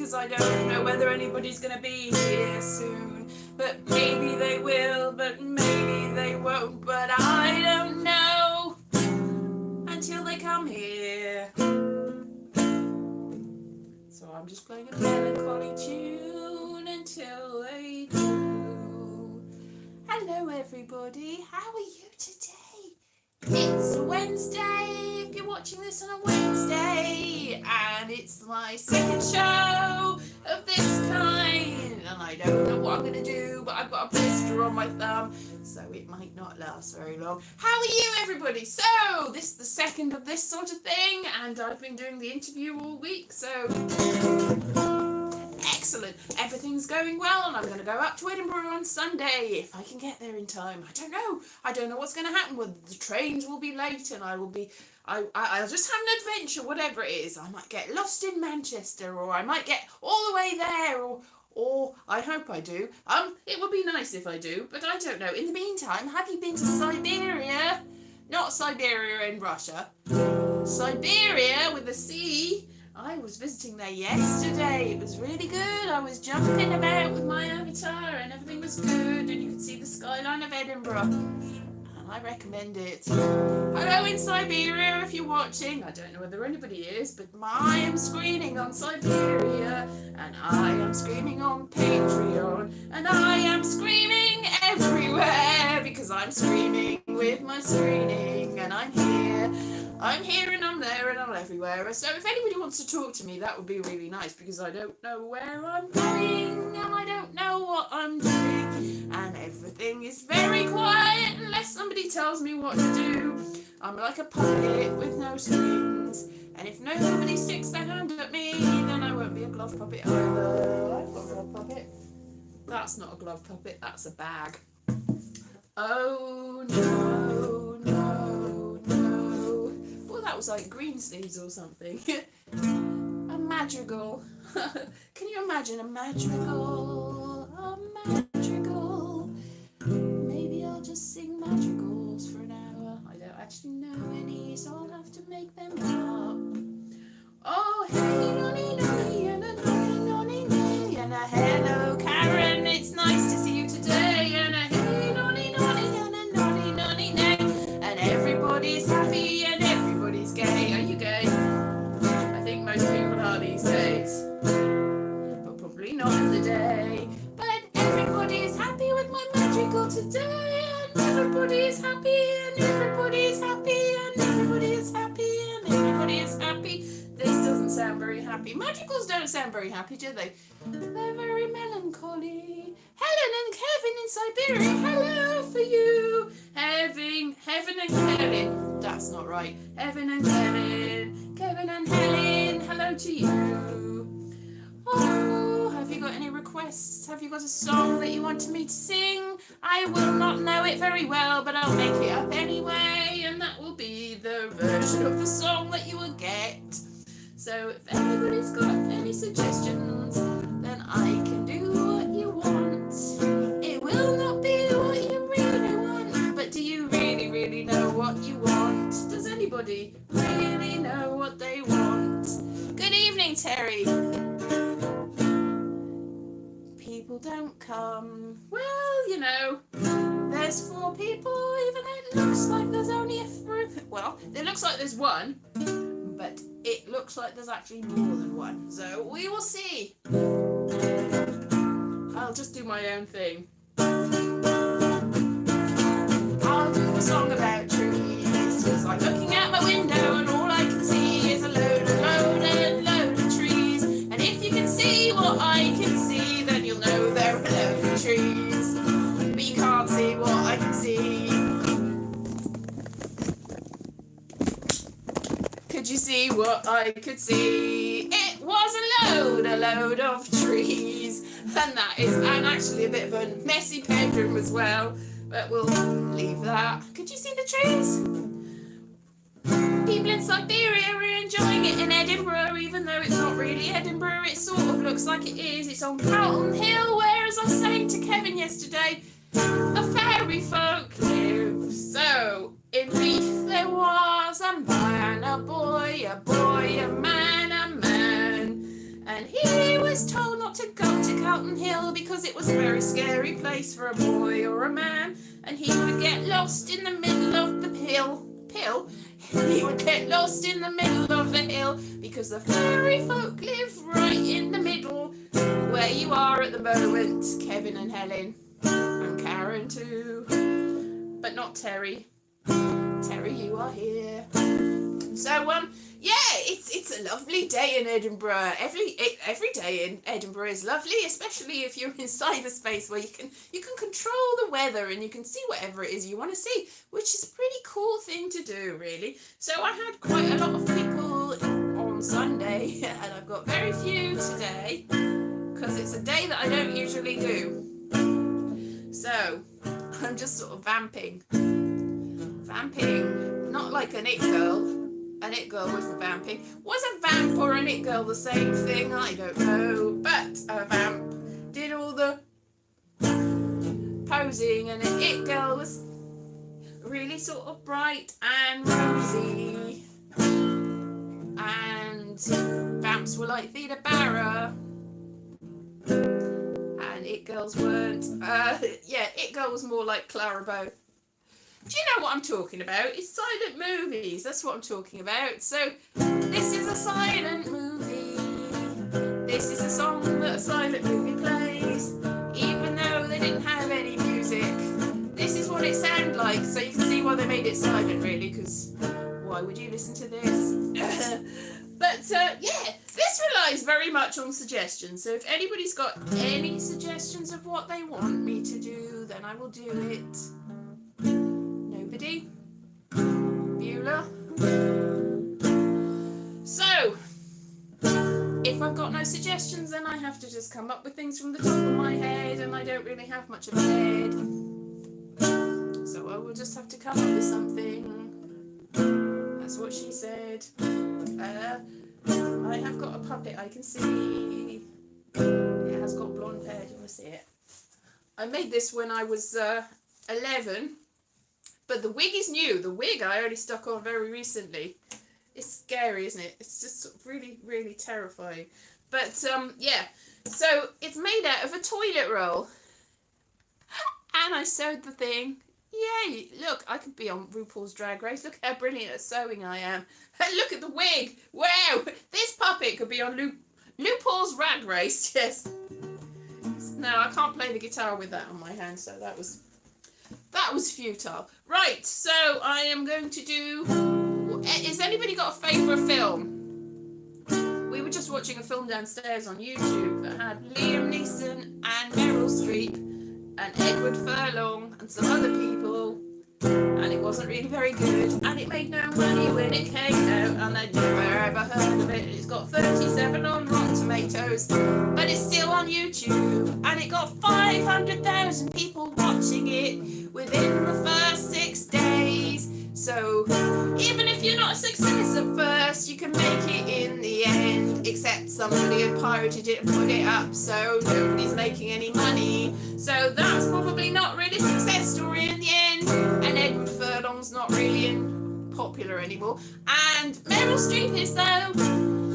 because I don't know whether anybody's going to be here soon. But maybe they will, but maybe they won't. But I don't know until they come here. So I'm just playing a melancholy tune until they do. Hello everybody, how are you today? It's Wednesday, if you're watching this on a Wednesday, and it's my second show of this kind, and I don't know what I'm going to do, but I've got a blister on my thumb, so it might not last very long. How are you everybody? So, this is the second of this sort of thing, and I've been doing the interview all week, so excellent. Everything's going well, and I'm going to go up to Edinburgh on Sunday if I can get there in time. I don't know what's going to happen. Whether the trains will be late, and I'll just have an adventure, whatever it is. I might get lost in Manchester, or I might get all the way there, or I hope I do. It would be nice if I do, but I don't know. In the meantime, have you been to Siberia? Not Siberia in Russia. Siberia with a C. I was visiting there yesterday. It was really good. I was jumping about with my avatar and everything was good, and you could see the skyline of Edinburgh. And I recommend it. Hello in Siberia if you're watching. I don't know whether anybody is, but I am screening on Siberia, and I am screaming on Patreon, and I am screaming everywhere because I'm screaming with my screening, and I'm here and I'm there and I'm everywhere. So if anybody wants to talk to me, that would be really nice, because I don't know where I'm going and I don't know what I'm doing, and everything is very quiet unless somebody tells me what to do. I'm like a puppet with no strings, and if nobody sticks their hand at me, then I won't be a glove puppet either. I've got a glove puppet. That's not a glove puppet, that's a bag. Oh no, no, no. Well, that was like green sleeves or something. A madrigal. Can you imagine a madrigal? A madrigal. Maybe I'll just sing madrigals for an hour. I don't actually know any, so I'll have to make them up. Oh, hey, nonny, nonny, and a nonny, nonny, nay, and a hello, Karen, it's nice to see you today, and a hey, nonny, nonny, and a nonny, nonny, nay, and everybody's happy and everybody's gay. Are you gay? I think most people are these days, but probably not in the day. But everybody's happy with my madrigal today, and everybody's happy, and everybody's happy, and everybody's happy, and everybody's happy. This doesn't sound very happy. Madrigals don't sound very happy, do they? They're very melancholy. Helen and Kevin in Siberia, hello for you. Heaven and Kevin. That's not right. Heaven and Kevin. Kevin and Helen, hello to you. Oh, have you got any requests? Have you got a song that you wanted me to sing? I will not know it very well, but I'll make it up anyway, and that will be the version of the song that you will get. So if anybody's got any suggestions, then I can do what you want. It will not be what you really want, but do you really, really know what you want? Does anybody really know what they want? Good evening, Terry. People don't come. Well, you know, there's 4 people, even though it looks like there's only a few. Well, it looks like there's one, but it looks like there's actually more than one. So we will see. I'll just do my own thing. I'll do a song about trees, because I'm looking out my window and all I can see is a load of trees. And if you can see what I can see, then you'll know there are a load of trees. But you can't see what I can see. Could you see what I could see? It was a load of trees. And actually a bit of a messy bedroom as well. But we'll leave that. Could you see the trees? People in Siberia are enjoying it in Edinburgh, even though it's not really Edinburgh. It sort of looks like it is. It's on Carlton Hill, where, as I was saying to Kevin yesterday, the fairy folk live. So, in Leith there was a man, a boy, a man, And he was told not to go to Calton Hill because it was a very scary place for a boy or a man, and he would get lost in the middle of the hill. He would get lost in the middle of the hill because the fairy folk live right in the middle where you are at the moment, Kevin and Helen, and Karen too, but not Terry. Terry, you are here. So yeah, it's a lovely day in Edinburgh. Every day in Edinburgh is lovely, especially if you're inside a space where you can control the weather and you can see whatever it is you want to see, which is a pretty cool thing to do, really. So I had quite a lot of people on Sunday, and I've got very few today because it's a day that I don't usually do. So I'm just sort of vamping, not like an it girl. An it girl wasn't vamping. Was a vamp or an it girl the same thing? I don't know. But a vamp did all the posing, and an it girl was really sort of bright and rosy. And vamps were like Theda Barra. And it girls weren't. Yeah, it girl was more like Clara Bow. Do you know what I'm talking about? It's silent movies. That's what I'm talking about. So this is a silent movie. This is a song that a silent movie plays, even though they didn't have any music. This is what it sounded like. So you can see why they made it silent, really, because why would you listen to this? But yeah, this relies very much on suggestions. So if anybody's got any suggestions of what they want me to do, then I will do it. Nobody? Beulah? So, if I've got no suggestions, then I have to just come up with things from the top of my head, and I don't really have much of a head. So I will just have to come up with something. That's what she said. I have got a puppet I can see. It has got blonde hair. Do you want to see it? I made this when I was 11. But the wig is new. The wig I only stuck on very recently. It's scary, isn't it? It's just sort of really, really terrifying. But, yeah. So, it's made out of a toilet roll. And I sewed the thing. Yay! Look, I could be on RuPaul's Drag Race. Look how brilliant at sewing I am. And look at the wig. Wow! This puppet could be on RuPaul's Drag Race. Yes. No, I can't play the guitar with that on my hand, so that was futile. Right, so I am going to do... Has anybody got a favourite film? We were just watching a film downstairs on YouTube that had Liam Neeson and Meryl Streep and Edward Furlong and some other people, and it wasn't really very good, and it made no money when it came out, and I'd never ever heard of it. It's got 37 on Rotten Tomatoes, but it's still on YouTube, and it got 500,000 people watching it within the first 6 days. So even if you're not a success at first, you can make it in the end, except somebody had pirated it and put it up, so nobody's making any money. So that's probably not really a success story in the end, and Edward Furlong's not really popular anymore. And Meryl Streep is, though.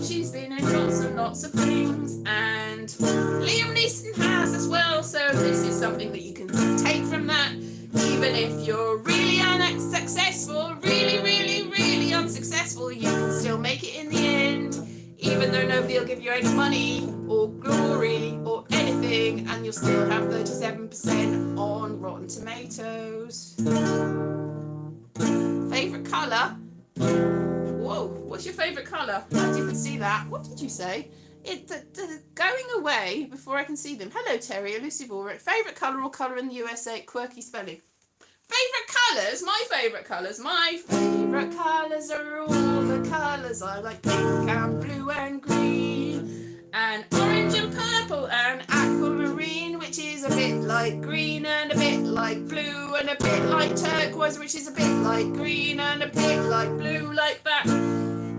She's been in lots and lots of things, and Liam Neeson has as well, so this is something that you can take from that. Even if you're really unsuccessful, really unsuccessful, you can still make it in the end, even though nobody will give you any money or glory or anything, and you'll still have 37% on Rotten Tomatoes. Favourite colour? Whoa, what's your favourite colour? I didn't see that. What did you say? Going away before I can see them. Hello, Terry, elusive aura. Favourite colour or colour in the USA? Quirky spelling. Favourite colours? My favourite colours. My favourite colours are all the colours I like. Pink and blue and green. And orange and purple and aquamarine, which is a bit like green and a bit like blue and a bit like turquoise, which is a bit like green and a bit like blue, like that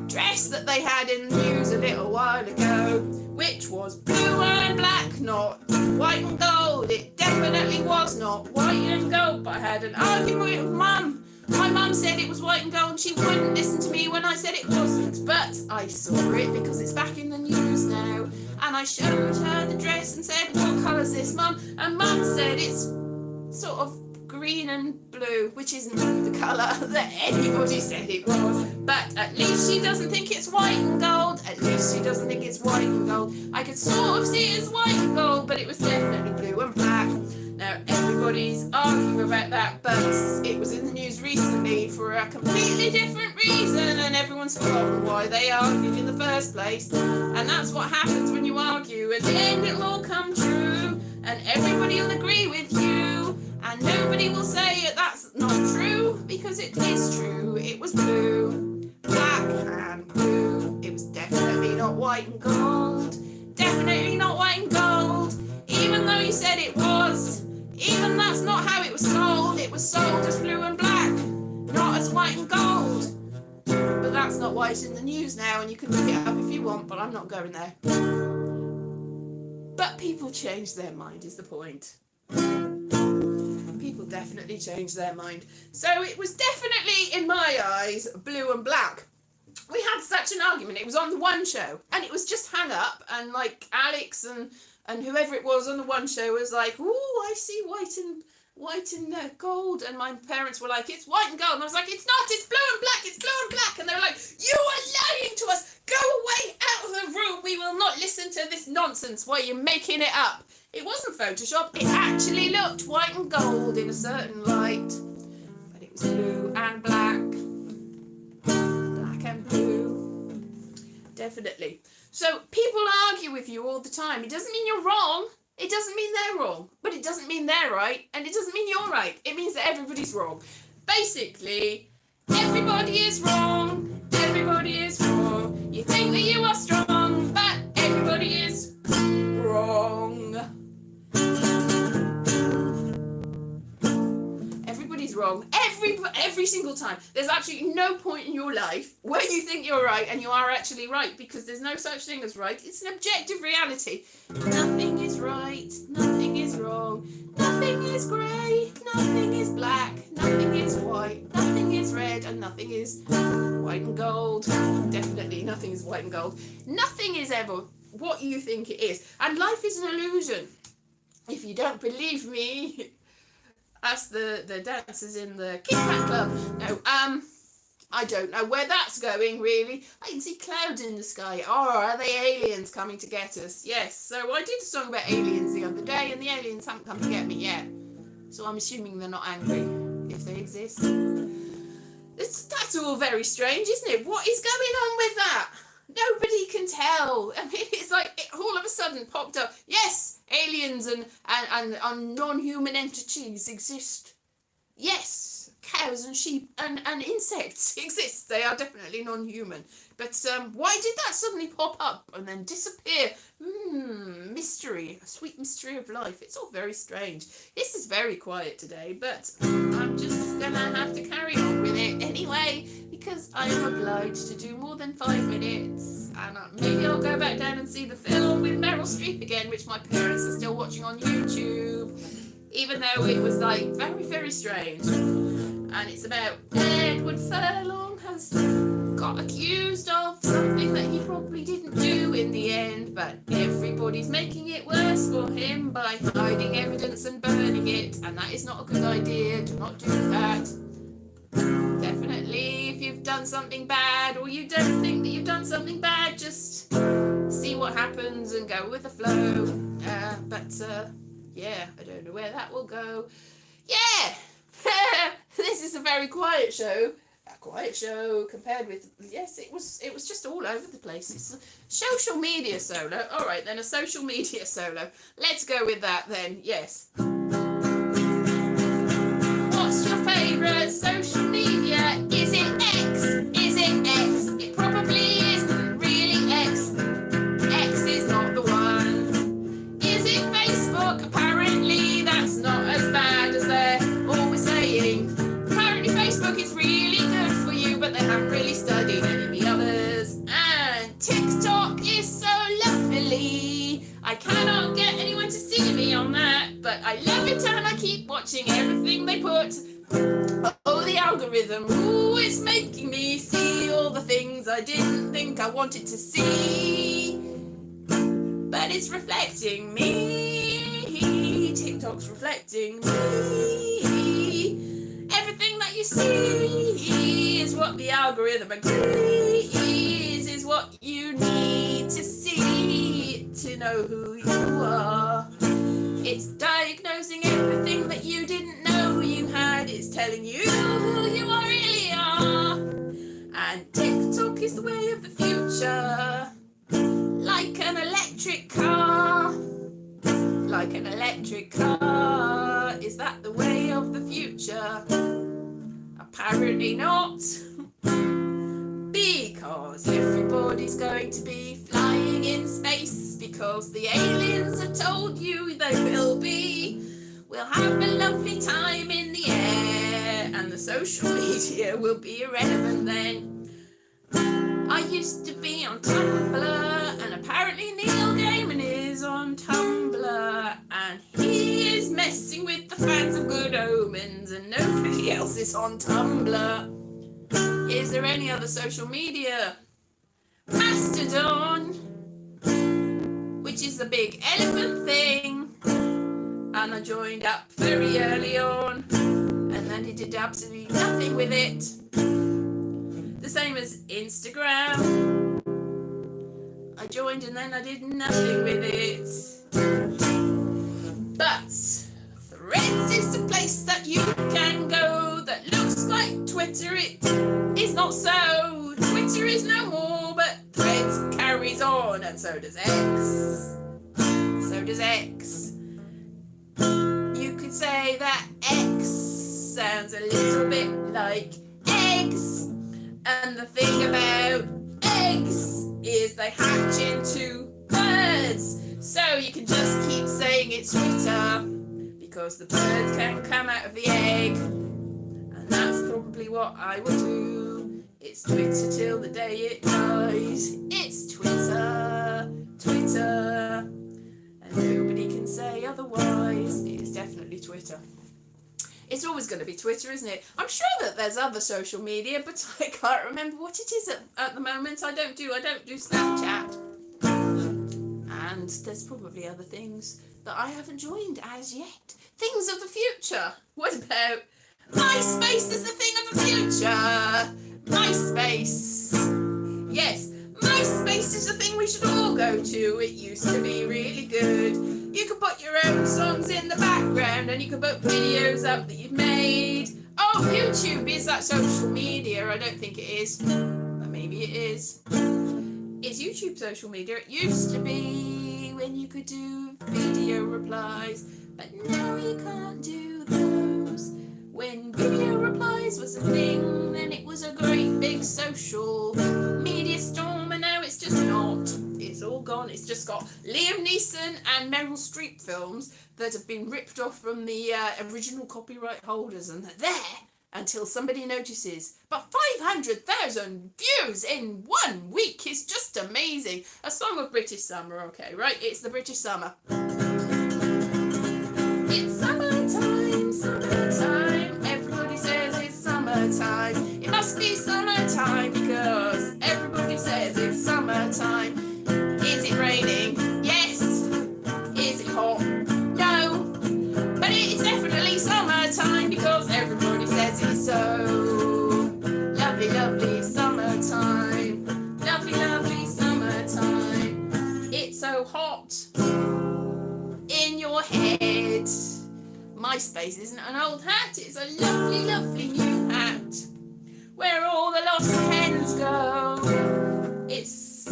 dress that they had in the news a little while ago, which was blue and black, not white and gold. It definitely was not white and gold, but I had an argument with Mum My mum said it was white and gold. She wouldn't listen to me when I said it wasn't, but I saw it because it's back in the news now. And I showed her the dress and said, what colour's this, Mum? And Mum said it's sort of green and blue, which isn't the colour that anybody said it was. But at least she doesn't think it's white and gold. At least she doesn't think it's white and gold. I could sort of see it as white and gold, but it was definitely blue and black. Now everybody's arguing about that, but it was in the news recently for a completely different reason, and everyone's forgotten why they argued in the first place. And that's what happens when you argue. At the end it'll all come true, and everybody will agree with you, and nobody will say that's not true, because it is true. It was blue, black and blue. It was definitely not white and gold. Definitely not white and gold. Even though you said it was. Even that's not how it was sold. It was sold as blue and black, not as white and gold. But that's not why it's in the news now, and you can look it up if you want, but I'm not going there. But people change their mind is the point. People definitely change their mind. So it was definitely, in my eyes, blue and black. We had such an argument. It was on the One Show, and it was just hung up, and like Alex and whoever it was on the One Show was like, "Ooh, I see white and gold," and my parents were like, "It's white and gold," and I was like, "It's not, it's blue and black, it's blue and black," and they were like, "You are lying to us, go away out of the room, we will not listen to this nonsense while you're making it up." It wasn't Photoshop, it actually looked white and gold in a certain light, but it was blue and black, black and blue, definitely. So people argue with you all the time. It doesn't mean you're wrong. It doesn't mean they're wrong. But it doesn't mean they're right. And it doesn't mean you're right. It means that everybody's wrong. Basically, everybody is wrong. Everybody is wrong. You think that you are strong, but everybody is wrong. Everybody's wrong. Every single time. There's absolutely no point in your life where you think you're right and you are actually right, because there's no such thing as right. It's an objective reality. Nothing is right. Nothing is wrong. Nothing is grey. Nothing is black. Nothing is white. Nothing is red. And nothing is white and gold. Definitely nothing is white and gold. Nothing is ever what you think it is. And life is an illusion. If you don't believe me, ask the dancers in the Kit Kat Club. No, I don't know where that's going, really. I can see clouds in the sky. Oh, are they aliens coming to get us? Yes. So I did a song about aliens the other day, and the aliens haven't come to get me yet. So I'm assuming they're not angry, if they exist. That's all very strange, isn't it? What is going on with that? Nobody can tell. I mean, it's like it all of a sudden popped up. Yes, aliens and non-human entities exist. Yes, cows and sheep and insects exist. They are definitely non-human. But why did that suddenly pop up and then disappear? Mystery, a sweet mystery of life. It's all very strange. This is very quiet today, but I'm just gonna have to carry on with it anyway, because I am obliged to do more than 5 minutes, and maybe I'll go back down and see the film with Meryl Streep again, which my parents are still watching on YouTube, even though it was like very, very strange. And it's about Edward Furlong has got accused of something that he probably didn't do in the end, but everybody's making it worse for him by hiding evidence and burning it, and that is not a good idea. Do not do that. Definitely, if you've done something bad or you don't think that you've done something bad, just see what happens and go with the flow. Yeah, I don't know where that will go. Yeah, this is a very quiet show. A quiet show compared with, yes, it was just all over the place. It's a social media solo. All right, then a social media solo. Let's go with that then. Yes. What's your favourite social media? Is it X? Is it X? It probably isn't really X. X is not the one. Is it Facebook? Apparently that's not as bad as they're always saying. Apparently Facebook is really good for you, but they haven't really studied any of the others. And TikTok is so lovely. I cannot get anyone to see me on that, but I love it and I keep watching everything they put. Oh, the algorithm. algorithm, ooh, it's making me see all the things I didn't think I wanted to see. But it's reflecting me. TikTok's reflecting me. Everything that you see is what the algorithm agrees is what you need to see to know who you are. It's diagnosing everything that you didn't know you had. It's telling you who you really are. And TikTok is the way of the future. Like an electric car. Like an electric car. Is that the way of the future? Apparently not. Because everybody's going to be flying in space. Because the aliens have told you they will be. We'll have a lovely time in the air. And the social media will be irrelevant then. I used to be on Tumblr, and apparently Neil Gaiman is on Tumblr, and he is messing with the fans of Good Omens, and nobody else is on Tumblr. Is there any other social media? Mastodon, which is the big elephant thing, and I joined up very early on, and then he did absolutely nothing with it. The same as Instagram. I joined and then I did nothing with it. But Threads is the place that you can go that looks like Twitter. It is not so. Twitter is no more, but Threads carries on, and so does X. So does X. You could say that X sounds a little bit like eggs. And the thing about eggs is they hatch into birds. So you can just keep saying it's Twitter because the birds can come out of the egg. And that's probably what I will do. It's Twitter till the day it dies. It's Twitter, Twitter. And nobody can say otherwise. It's definitely Twitter. It's always going to be Twitter, isn't it? I'm sure that there's other social media, but I can't remember what it is at the moment. I don't do Snapchat. And there's probably other things that I haven't joined as yet. Things of the future. What about MySpace is the thing of the future? MySpace. Yes, MySpace is the thing we should all go to. It used to be really good. You could put your own songs in the background and you could put videos up that you've made. Oh, YouTube, is that social media? I don't think it is, but maybe it is. Is YouTube social media? It used to be when you could do video replies, but now you can't do those. When video replies was a thing, then it was a great big social media storm, and now it's just not. It's all gone. It's just got Liam Neeson and Meryl Streep films that have been ripped off from the original copyright holders, and they're there until somebody notices. But 500,000 views in 1 week is just amazing. A song of British summer, okay, right? It's the British summer. It's summertime, summertime. Everybody says it's summertime. It must be summertime because everybody says it's summertime. Is it raining? Yes. Is it hot? No. But it is definitely summertime because everybody says it's so. Lovely, lovely summertime. Lovely, lovely summertime. It's so hot in your head. MySpace isn't an old hat, it's a lovely, lovely new hat. Where all the lost pens go. It's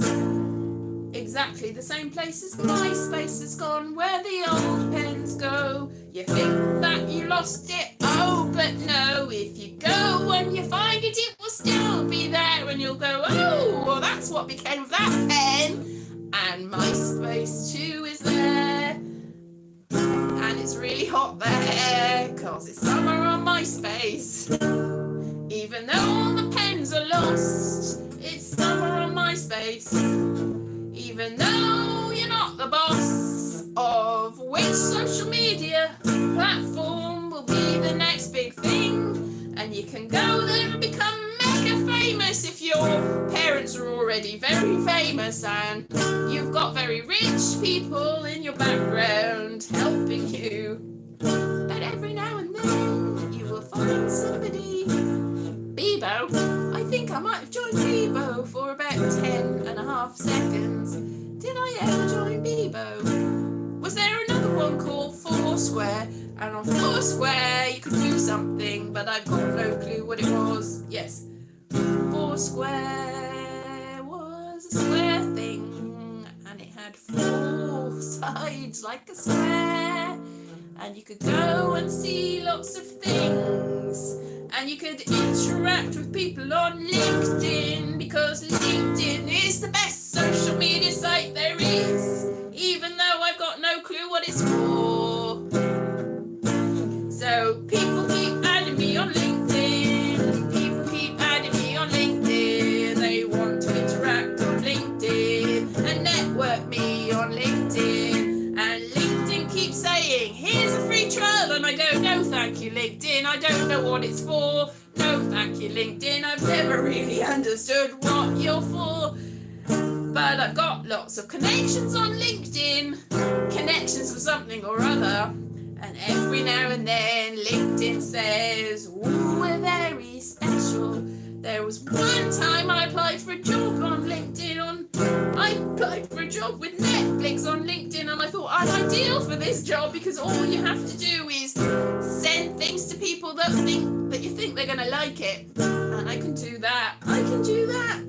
exactly the same place as MySpace has gone, where the old pens go. You think that you lost it, oh, but no. If you go and you find it, it will still be there, and you'll go, oh, well, that's what became of that pen. And MySpace too is there. And it's really hot there, cause it's summer on MySpace. Even though all the pens are lost, it's summer on MySpace. Even though you're not the boss of which social media platform will be the next big thing, and you can go there and become mega famous if your parents are already very famous and you've got very rich people in your background helping you. But every now and then you will find somebody. Bebo, I think I might have joined Bebo for about 10.5 seconds. Did I ever join Bebo? Was there another one called Foursquare? And on Foursquare you could do something, but I've got no clue what it was. Yes, Foursquare was a square thing, and it had 4 sides like a square, and you could go and see lots of things, and you could interact with people on LinkedIn, because LinkedIn is the best social media site there is, even though I've got no clue what it's for. So people keep adding me on LinkedIn. People keep adding me on LinkedIn. They want to interact on LinkedIn and network me on LinkedIn. And LinkedIn keeps saying, here's a free trial. And I go, no thank you, LinkedIn. I don't know what it's for. No thank you, LinkedIn. I've never really understood what you're for. But I've got lots of connections on LinkedIn. Connections for something or other. And every now and then LinkedIn says, ooh, we're very special. There was one time I applied for a job on LinkedIn. I applied for a job with Netflix on LinkedIn, and I thought I'm ideal for this job because all you have to do is send things to people that you think they're going to like it. And I can do that.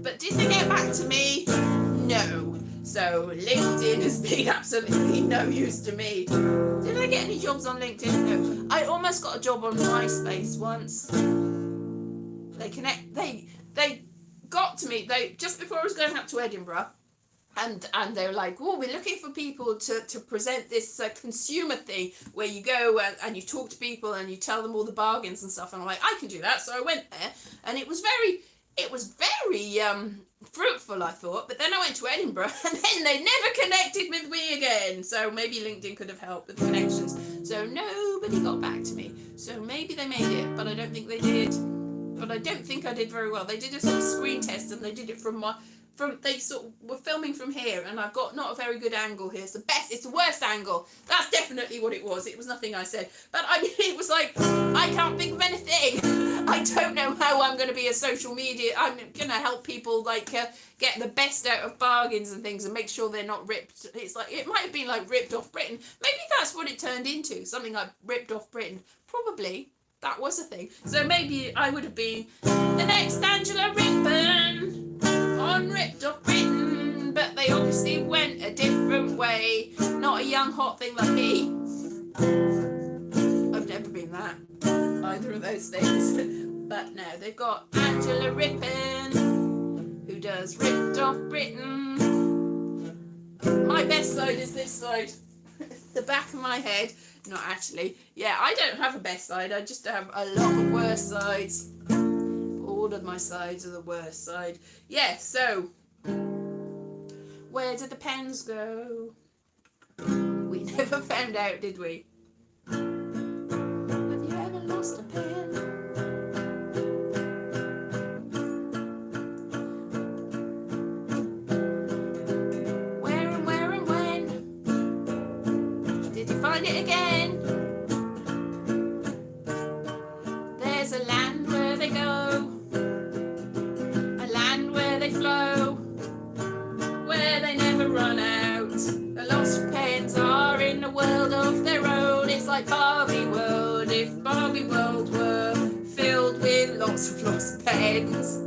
But did they get back to me? No. So LinkedIn has been absolutely no use to me. Did I get any jobs on LinkedIn? No. I almost got a job on MySpace once. They got to me. They just before I was going up to Edinburgh, and they were like, "Oh, we're looking for people to present this consumer thing where you go and you talk to people and you tell them all the bargains and stuff." And I'm like, "I can do that." So I went there, and it was very fruitful, I thought. But then I went to Edinburgh, and then they never connected with me again. So maybe LinkedIn could have helped with connections. So nobody got back to me. So maybe they made it, but I don't think they did. But I don't think I did very well. They did a sort of screen test, and they did it they sort of were filming from here, and I've got not a very good angle here. It's the worst angle. That's definitely what it was. It was nothing I said. But I mean, it was like, I can't think of anything. I don't know how I'm going to be a social media. I'm going to help people get the best out of bargains and things and make sure they're not ripped. It's like, it might have been like Ripped Off Britain. Maybe that's what it turned into. Something like Ripped Off Britain. Probably. That was a thing. So maybe I would have been the next Angela Rippon on Ripped Off Britain, but they obviously went a different way. Not a young hot thing like me. I've never been that. Either of those things. But no, they've got Angela Rippon, who does Ripped Off Britain. My best side is this side. The back of my head. Not actually. Yeah, I don't have a best side. I just have a lot of worse sides. All of my sides are the worst side. Yeah, so where did the pens go? We never found out, did we? Have you ever lost a pen? Where and when? Did you find it again? There's a land where they go, a land where they flow, where they never run out. The lost pens are in a world of their own. It's like Barbie World, if Barbie World were filled with lots of lost pens.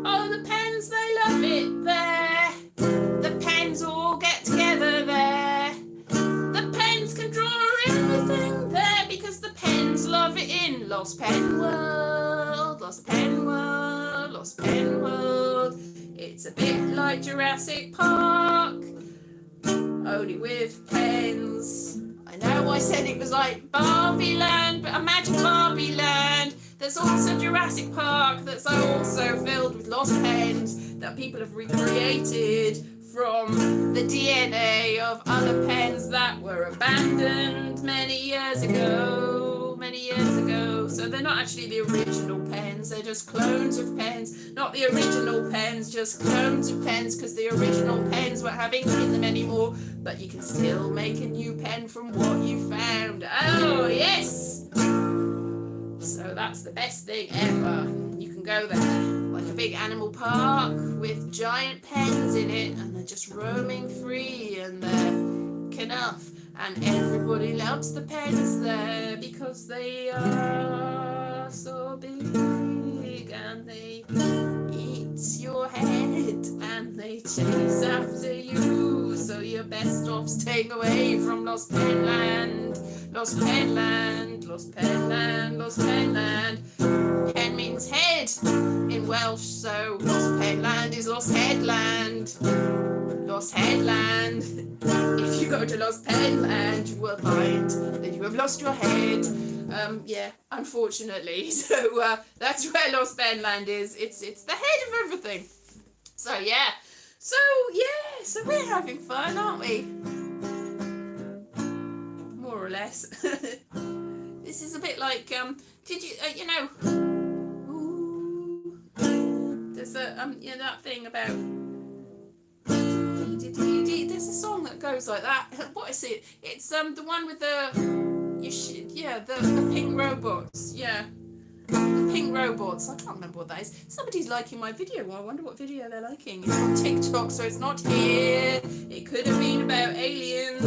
Oh, the pens, they love it there. The pens all get together there. The pens can draw anything there because the pens love it in Lost Pen World, Lost Pen World, Lost Pen World. It's a bit like Jurassic Park, only with pens. I know I said it was like Barbie Land, but imagine Barbie Land. There's also Jurassic Park that's also filled with lost pens that people have recreated from the DNA of other pens that were abandoned many years ago. So So they're not actually the original pens, they're just clones of pens. Not the original pens, just clones of pens, because the original pens won't have ink in them anymore, but you can still make a new pen from what you found. Oh yes! So that's the best thing ever. You can go there, like a big animal park with giant pens in it, and they're just roaming free, and they're enough. And everybody loves the pens there because they are so big, and they eat your head, and they chase after you. So you're best off staying away from Lost Penland. Lost Penland, Lost Penland, Lost Penland. Pen means head in Welsh, so Lost Penland is Lost Headland. Lost Headland. If you go to Lost Penland, you will find that you have lost your head. Yeah, unfortunately. So that's where Lost Penland is. It's the head of everything. So yeah. So we're having fun, aren't we? More or less. This is a bit like did you you know? Ooh, there's a you know that thing about. There's a song that goes like that. What is it? It's the one with the the pink robots. Yeah, the pink robots. I can't remember what that is. Somebody's liking my video. Well, I wonder what video they're liking. It's on TikTok, so it's not here. It could have been about aliens,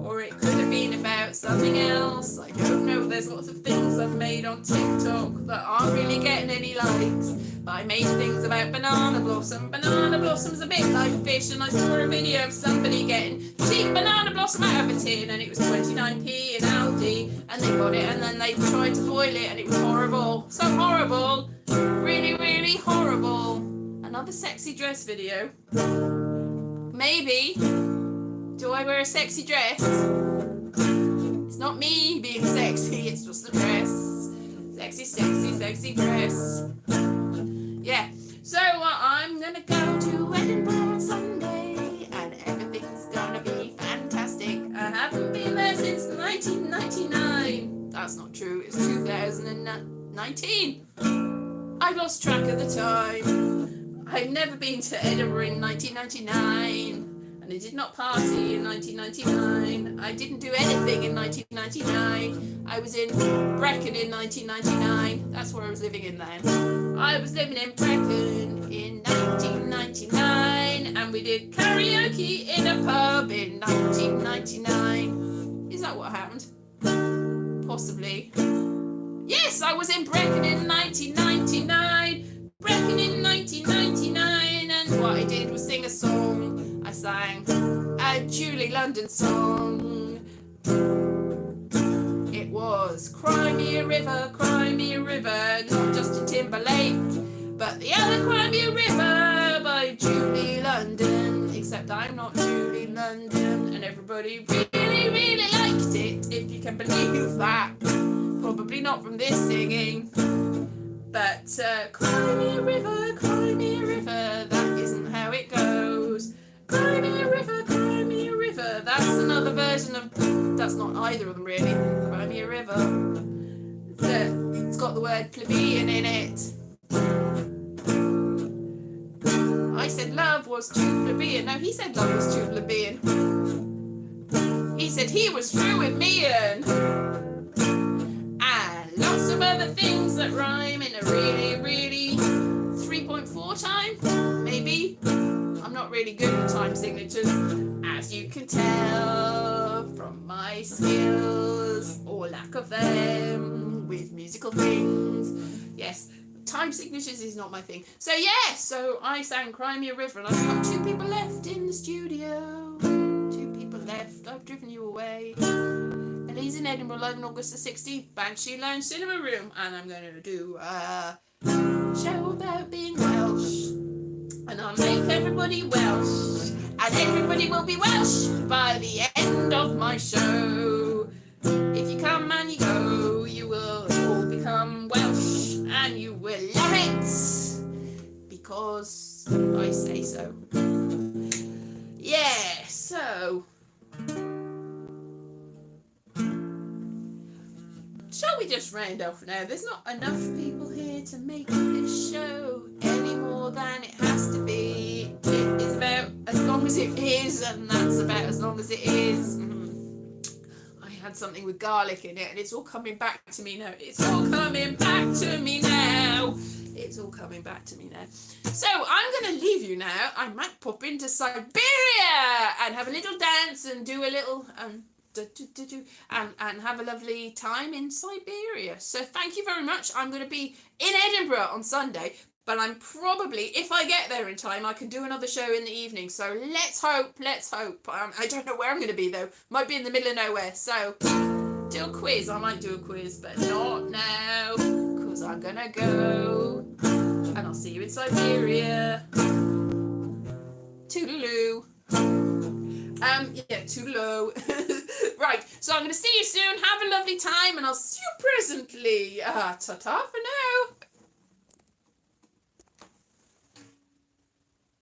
or it could have been about something else. I don't know. There's lots of things I've made on TikTok that aren't really getting any likes. But I made things about banana blossom. Banana blossom's a bit like fish, and I saw a video of somebody getting cheap banana blossom out of a tin, and it was 29p in Aldi, and they got it, and then they tried to boil it, and it was horrible. So horrible. Really, really horrible. Another sexy dress video. Maybe. Do I wear a sexy dress? It's not me being sexy, it's just the dress. Sexy, sexy, sexy dress. Yeah, so I'm gonna go to Edinburgh on Sunday, and everything's gonna be fantastic. I haven't been there since 1999. That's not true, it's 2019. I've lost track of the time. I've never been to Edinburgh in 1999. And I did not party in 1999. I didn't do anything in 1999. I was in Brecon in 1999. That's where I was living in then. I was living in Brecon in 1999. And we did karaoke in a pub in 1999. Is that what happened? Possibly. Yes, I was in Brecon in 1999. Brecon in 1999. And what I did was sing a song. I sang a Julie London song. It was Cry Me a River, not Justin Timberlake, but the other Cry Me a River by Julie London. Except I'm not Julie London, and everybody really, really liked it, if you can believe that. Probably not from this singing, but cry me a river, that isn't how it goes. Cry me a river, that's another version of, that's not either of them really. Cry me a river. It's got the word plebeian in it. I said love was too plebeian. No, he said love was too plebeian. He said he was through with me and lots of other things that rhyme in a really, really 3.4 time, maybe. I'm not really good at time signatures, as you can tell from my skills, or lack of them, with musical things. Yes, time signatures is not my thing. So yeah, so I sang Cry Me a River, and I've got 2 people left in the studio. 2 people left. I've driven you away. Elise in Edinburgh live on August the 16th, Banshee Lounge Cinema Room, and I'm going to do a show about being Welsh. And I'll make everybody Welsh, and everybody will be Welsh by the end of my show. If you come and you go, you will all become Welsh, and you will love it, because I say so. Yeah, so shall we just round off now? There's not enough people here to make this show any more than it has to be. It is about as long as it is, and that's about as long as it is. I had something with garlic in it, and it's all coming back to me now. It's all coming back to me now. It's all coming back to me now. So I'm going to leave you now. I might pop into Siberia and have a little dance and do a little and have a lovely time in Siberia. So thank you very much. I'm going to be in Edinburgh on Sunday, but I'm probably, if I get there in time, I can do another show in the evening. So let's hope. I don't know where I'm going to be though. Might be in the middle of nowhere. So do a quiz. I might do a quiz, but not now, because I'm going to go. And I'll see you in Siberia. Toodaloo. Toodaloo. Right, so I'm going to see you soon. Have a lovely time, and I'll see you presently. Ta-ta for now.